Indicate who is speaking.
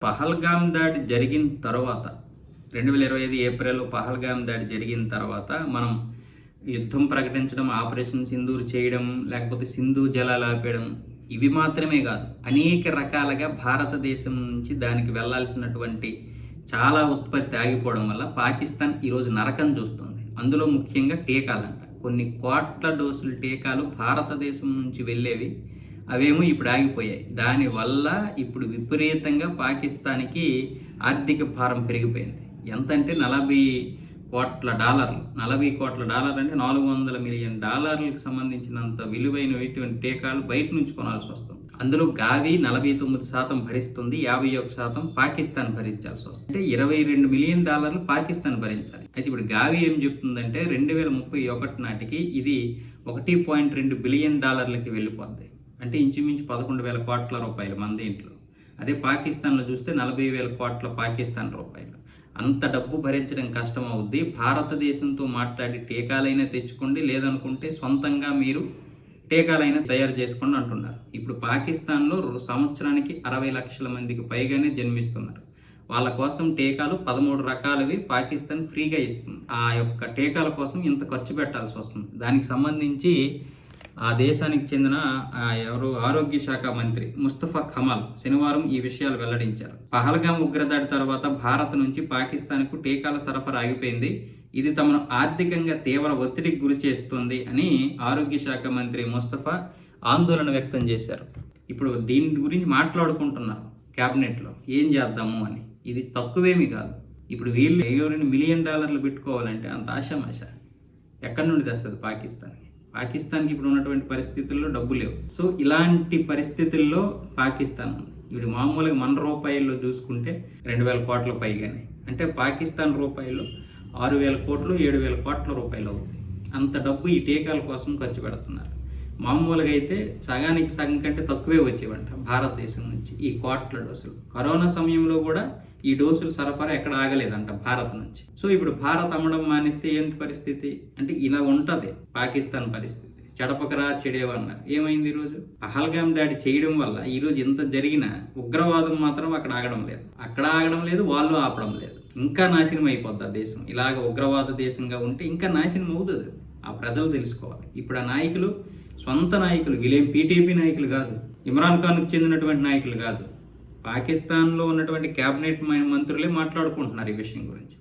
Speaker 1: పహల్గామ్ దాడి జరిగిన తర్వాత 2025 ఏప్రిల్ పహల్గామ్ దాడి జరిగిన తర్వాత మనం యుద్ధం ప్రకటించడం, ఆపరేషన్ సింధూర్ చేయడం, లేకపోతే సింధు జలాలు ఆపేయడం ఇవి మాత్రమే కాదు, అనేక రకాలుగా భారతదేశం నుంచి దానికి వెళ్లాల్సినటువంటి చాలా ఉత్పత్తి ఆగిపోవడం వల్ల పాకిస్తాన్ ఈరోజు నరకం చూస్తుంది. అందులో ముఖ్యంగా టీకాలంట. కొన్ని కోట్ల డోసుల టీకాలు భారతదేశం నుంచి వెళ్ళేవి, అవేమో ఇప్పుడు ఆగిపోయాయి. దానివల్ల ఇప్పుడు విపరీతంగా పాకిస్తాన్కి ఆర్థిక భారం పెరిగిపోయింది. ఎంతంటే $40 కోట్ల. $40 కోట్ల అంటే $400 మిలియన్ సంబంధించినంత విలువైనటువంటి టీకాలు బయట నుంచి కొనాల్సి వస్తుంది. అందులో గావి 49% భరిస్తుంది, 51% పాకిస్తాన్ భరించాల్సి వస్తుంది. అంటే $22 మిలియన్ పాకిస్తాన్ భరించాలి. అయితే ఇప్పుడు గావి ఏం చెప్తుందంటే 2031 నాటికి ఇది $1.2 బిలియన్ వెళ్ళిపోద్ది. అంటే ఇంచుమించు 11,000 కోట్ల రూపాయలు మన దీంట్లో. అదే పాకిస్తాన్లో చూస్తే 40,000 కోట్ల పాకిస్తాన్ రూపాయలు. అంత డబ్బు భరించడం కష్టం అవుద్ది. భారతదేశంతో మాట్లాడి టీకాలైనా తెచ్చుకోండి, లేదనుకుంటే సొంతంగా మీరు టీకాలైనా తయారు చేసుకోండి అంటున్నారు. ఇప్పుడు పాకిస్తాన్లో సంవత్సరానికి 60 లక్షల మందికి పైగానే జన్మిస్తున్నారు. వాళ్ళ కోసం టీకాలు 13 రకాలవి పాకిస్తాన్ ఫ్రీగా ఇస్తుంది. ఆ యొక్క టీకాల కోసం ఇంత ఖర్చు పెట్టాల్సి వస్తుంది. దానికి సంబంధించి ఆ దేశానికి చెందిన ఆరోగ్య శాఖ మంత్రి ముస్తఫా కమాల్ శనివారం ఈ విషయాలు వెల్లడించారు. పహల్గామ్ ఉగ్రదాడి తర్వాత భారత్ నుంచి పాకిస్తాన్కు టీకాల సరఫరా ఆగిపోయింది. ఇది తమను ఆర్థికంగా తీవ్ర ఒత్తిడికి గురి చేస్తుంది అని ఆరోగ్య శాఖ మంత్రి ముస్తఫా ఆందోళన వ్యక్తం చేశారు. ఇప్పుడు దీని గురించి మాట్లాడుకుంటున్నారు క్యాబినెట్లో, ఏం చేద్దాము అని. ఇది తక్కువేమీ కాదు. ఇప్పుడు వీళ్ళు $22 మిలియన్ పెట్టుకోవాలంటే అంత ఆశామాష ఎక్కడి నుండి తెస్తుంది పాకిస్తాన్కి ఇప్పుడు ఉన్నటువంటి పరిస్థితుల్లో డబ్బు లేవు. సో ఇలాంటి పరిస్థితుల్లో పాకిస్తాన్ ఇప్పుడు మామూలుగా మన రూపాయల్లో చూసుకుంటే 2,000 కోట్ల పైగానే, అంటే పాకిస్తాన్ రూపాయలు 6,000 కోట్లు 7,000 కోట్ల రూపాయలు అవుతాయి. అంత డబ్బు ఈ టీకాల కోసం ఖర్చు పెడుతున్నారు. మామూలుగా అయితే సగానికి సగం కంటే తక్కువే వచ్చేవంట భారతదేశం నుంచి ఈ కోట్ల డోసులు. కరోనా సమయంలో కూడా ఈ డోసులు సరఫరా ఎక్కడ ఆగలేదంట భారత్ నుంచి. సో ఇప్పుడు భారత్ అమ్మడం మానేస్తే ఏంటి పరిస్థితి అంటే ఇలా ఉంటుంది పాకిస్తాన్ పరిస్థితి. చెడపకరా చెడేవన్నారు. ఏమైంది ఈరోజు పహల్గామ్ దాడి చేయడం వల్ల ఈరోజు ఎంత జరిగినా ఉగ్రవాదం మాత్రం అక్కడ ఆగడం లేదు, వాళ్ళు ఆపడం లేదు. ఇంకా నాశనం అయిపోద్ది ఆ దేశం. ఇలాగ ఉగ్రవాద దేశంగా ఉంటే ఇంకా నాశనం అవుతుంది. ఆ ప్రజలు తెలుసుకోవాలి. ఇప్పుడు ఆ నాయకులు సొంత నాయకులు, వీళ్ళేం పీటీపీ నాయకులు కాదు, ఇమ్రాన్ ఖాన్కు చెందినటువంటి నాయకులు కాదు, పాకిస్తాన్లో ఉన్నటువంటి క్యాబినెట్ మంత్రులే మాట్లాడుకుంటున్నారు ఈ విషయం గురించి.